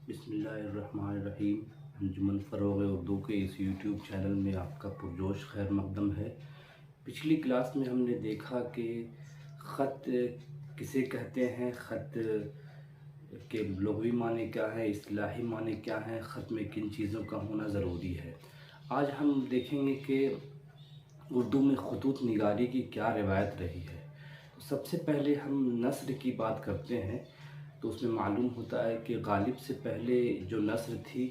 بسم اللہ الرحمن الرحیم۔ انجمن فروغ اردو کے اس یوٹیوب چینل میں آپ کا پرجوش خیر مقدم ہے۔ پچھلی کلاس میں ہم نے دیکھا کہ خط کسے کہتے ہیں، خط کے لغوی معنی کیا ہے، اصطلاحی معنی کیا ہے، خط میں کن چیزوں کا ہونا ضروری ہے۔ آج ہم دیکھیں گے کہ اردو میں خطوط نگاری کی کیا روایت رہی ہے۔ سب سے پہلے ہم نثر کی بات کرتے ہیں تو اس میں معلوم ہوتا ہے کہ غالب سے پہلے جو نثر تھی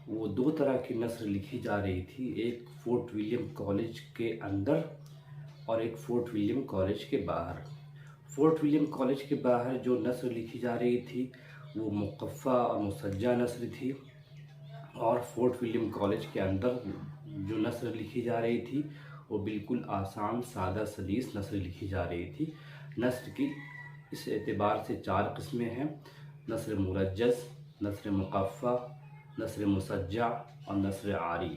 وہ دو طرح کی نثر لکھی جا رہی تھی، ایک فورٹ ولیم کالج کے اندر اور ایک فورٹ ولیم کالج کے باہر۔ فورٹ ولیم کالج کے باہر جو نثر لکھی جا رہی تھی وہ مقفع اور مسجع نثر تھی، اور فورٹ ولیم کالج کے اندر جو نثر لکھی جا رہی تھی وہ بالکل آسان سادہ سلیس نثر لکھی جا رہی تھی۔ نثر کی اس اعتبار سے چار قسمیں ہیں: نثر مرجز، نثر مقفع، نثر مسجع اور نثر عاری۔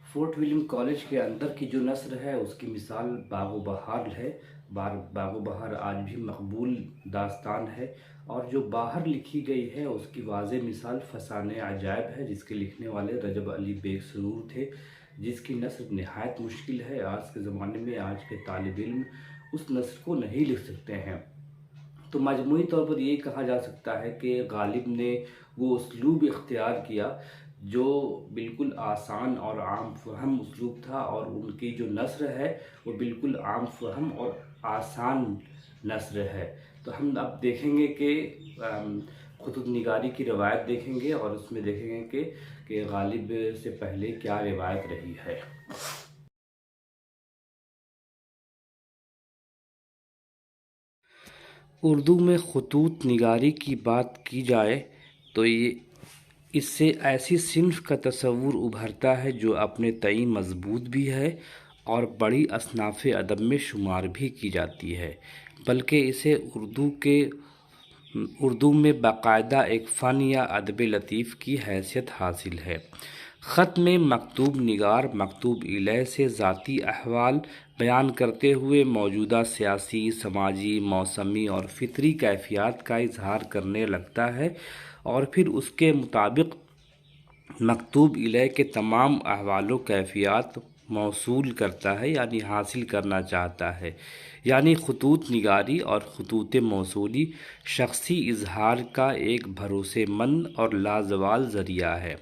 فورٹ ولیم کالج کے اندر کی جو نثر ہے اس کی مثال باغ و بہار ہے۔ باغ و بہار آج بھی مقبول داستان ہے، اور جو باہر لکھی گئی ہے اس کی واضح مثال فسانہ عجائب ہے، جس کے لکھنے والے رجب علی بیگ سرور تھے، جس کی نثر نہایت مشکل ہے۔ آج کے زمانے میں آج کے طالب علم اس نثر کو نہیں لکھ سکتے ہیں۔ تو مجموعی طور پر یہ کہا جا سکتا ہے کہ غالب نے وہ اسلوب اختیار کیا جو بالکل آسان اور عام فہم اسلوب تھا، اور ان کی جو نثر ہے وہ بالکل عام فہم اور آسان نثر ہے۔ تو ہم اب دیکھیں گے کہ خطوط نگاری کی روایت دیکھیں گے، اور اس میں دیکھیں گے کہ غالب سے پہلے کیا روایت رہی ہے۔ اردو میں خطوط نگاری کی بات کی جائے تو اس سے ایسی صنف کا تصور ابھرتا ہے جو اپنے تئیں مضبوط بھی ہے اور بڑی اصناف ادب میں شمار بھی کی جاتی ہے، بلکہ اسے اردو میں باقاعدہ ایک فن یا ادب لطیف کی حیثیت حاصل ہے۔ خط میں مکتوب نگار مکتوب الیہ سے ذاتی احوال بیان کرتے ہوئے موجودہ سیاسی، سماجی، موسمی اور فطری کیفیات کا اظہار کرنے لگتا ہے، اور پھر اس کے مطابق مکتوب الیہ کے تمام احوال و کیفیات موصول کرتا ہے، یعنی حاصل کرنا چاہتا ہے۔ یعنی خطوط نگاری اور خطوط موصولی شخصی اظہار کا ایک بھروسے مند اور لازوال ذریعہ ہے۔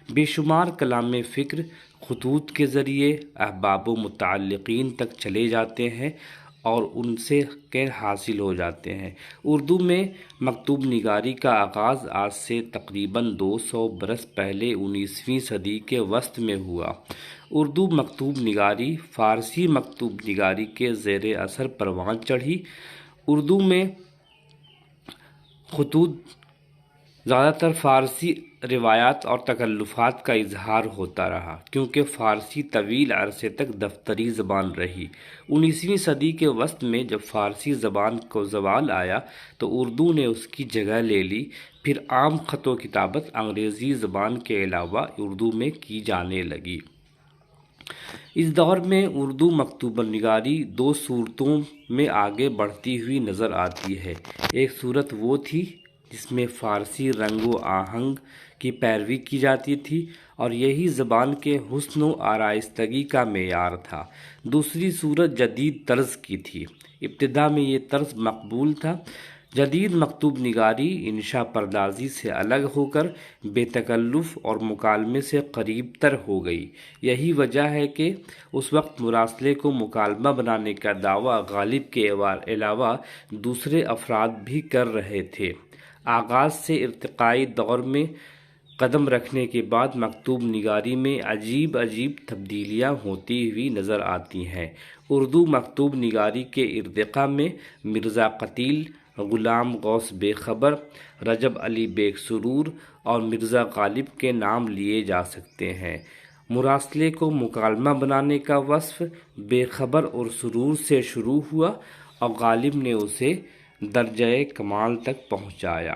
بے شمار کلام فکر خطوط کے ذریعے احباب و متعلقین تک چلے جاتے ہیں اور ان سے حاصل ہو جاتے ہیں۔ اردو میں مکتوب نگاری کا آغاز آج سے تقریباً 200 برس پہلے 19ویں صدی کے وسط میں ہوا۔ اردو مکتوب نگاری فارسی مکتوب نگاری کے زیر اثر پروان چڑھی۔ اردو میں خطوط زیادہ تر فارسی روایات اور تکلفات کا اظہار ہوتا رہا، کیونکہ فارسی طویل عرصے تک دفتری زبان رہی۔ 19ویں صدی کے وسط میں جب فارسی زبان کو زوال آیا تو اردو نے اس کی جگہ لے لی۔ پھر عام خط و کتابت انگریزی زبان کے علاوہ اردو میں کی جانے لگی۔ اس دور میں اردو مکتوب نگاری دو صورتوں میں آگے بڑھتی ہوئی نظر آتی ہے۔ ایک صورت وہ تھی جس میں فارسی رنگ و آہنگ کی پیروی کی جاتی تھی، اور یہی زبان کے حسن و آرائستگی کا معیار تھا۔ دوسری صورت جدید طرز کی تھی۔ ابتدا میں یہ طرز مقبول تھا۔ جدید مکتوب نگاری انشاء پردازی سے الگ ہو کر بے تکلف اور مکالمے سے قریب تر ہو گئی۔ یہی وجہ ہے کہ اس وقت مراسلے کو مکالمہ بنانے کا دعویٰ غالب کے علاوہ دوسرے افراد بھی کر رہے تھے۔ آغاز سے ارتقائی دور میں قدم رکھنے کے بعد مکتوب نگاری میں عجیب تبدیلیاں ہوتی ہوئی نظر آتی ہیں۔ اردو مکتوب نگاری کے ارتقاء میں مرزا قتیل، غلام غوث بے خبر، رجب علی بیگ سرور اور مرزا غالب کے نام لیے جا سکتے ہیں۔ مراسلے کو مکالمہ بنانے کا وصف بے خبر اور سرور سے شروع ہوا، اور غالب نے اسے درجۂ کمال تک پہنچایا۔